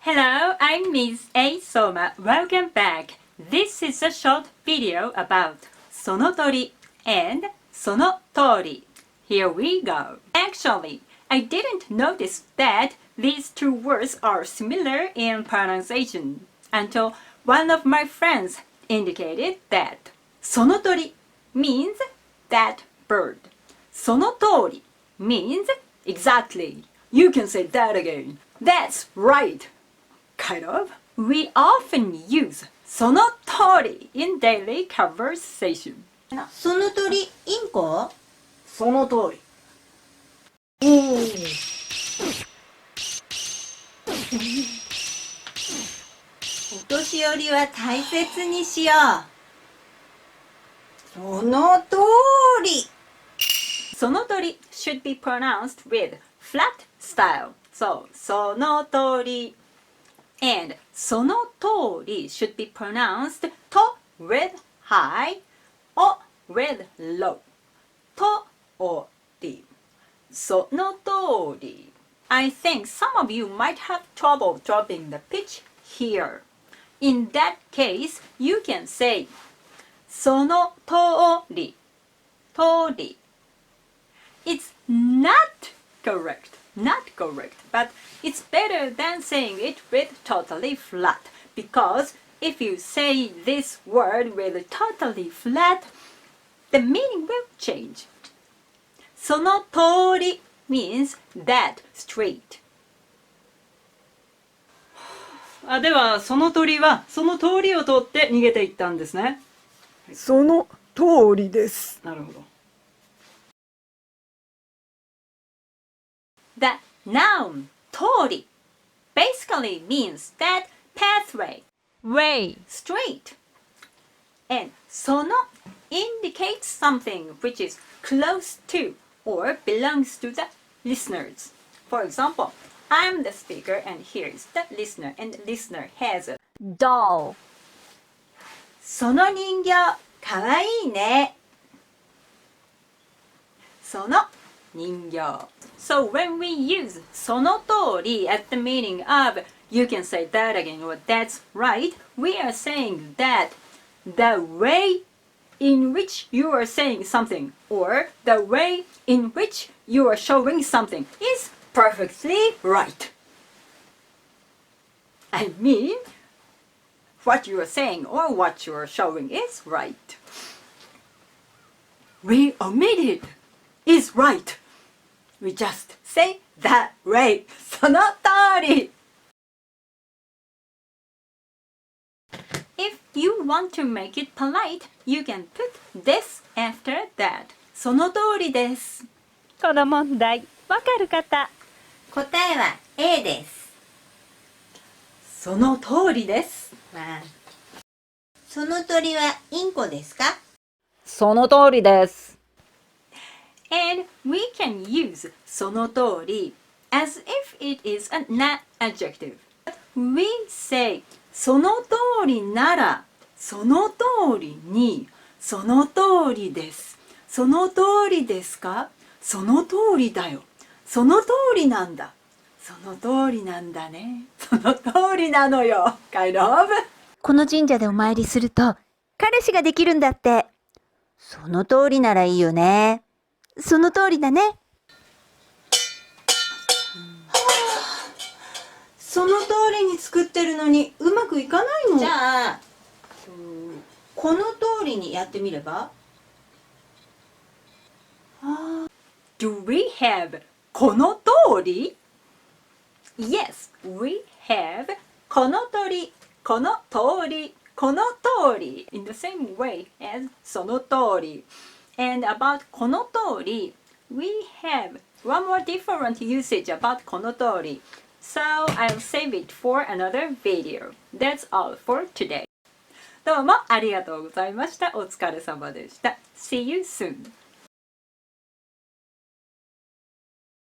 Hello, I'm Ms. A. Soma. Welcome back. This is a short video about Sonotori and Sonotori. Here we go. Actually, I didn't notice that these two words are similar in pronunciation until one of my friends indicated that Sonotori means that bird. Sonotori means exactly. You can say that again. That's right. Kind of. We often use Sonotori in daily conversation. その鳥インコその通り。お年寄りは大切にしよう。その通り。 Sonotori should be pronounced with flat style. So, Sonotori. And Sonotori should be pronounced to with high, o with low. Toori. Sonotori. I think some of you might have trouble dropping the pitch here. In that case, you can say Sonotori. Tori. It's not correct, but it's better than saying it with totally flat, because if you say this word with totally flat, the meaning will change. Sonotori means that straight. ではその鳥はその通りを通って逃げていったんですね。その通りです。なるほど。The noun toori basically means that pathway, way, straight. And sono indicates something which is close to or belongs to the listeners. For example, I'm the speaker and here is the listener, and the listener has a doll. その人形かわいいね。その人形. So when we use sonotori at the meaning of you can say that again or that's right, we are saying that the way in which you are saying something or the way in which you are showing something is perfectly right. I mean, what you are saying or what you are showing is right. We omitted is right. We just say that way. その通り. If you want to make it polite, you can put this after that. その通りです。この問題、わかる方。答えは A です。その通りです。その鳥はインコですか？その通りです。And we can use その通り as if it is an adjective. We say その通りなら、その通りに、その通りです。その通りですか？その通りだよ。その通りなんだ。その通りなんだね。その通りなのよ。kind of. この神社でお参りすると彼氏ができるんだって。その通りならいいよね。その通りだね。その通りに作ってるのにうまくいかないの。じゃあ、この通りにやってみれば？ Do we have この通り? Yes, we have この鳥、この通り、この通り in the same way as その通り. And about この通り, we have one more different usage about この通り. So I'll save it for another video. That's all for today. どうもありがとうございました。お疲れ様でした。See you soon.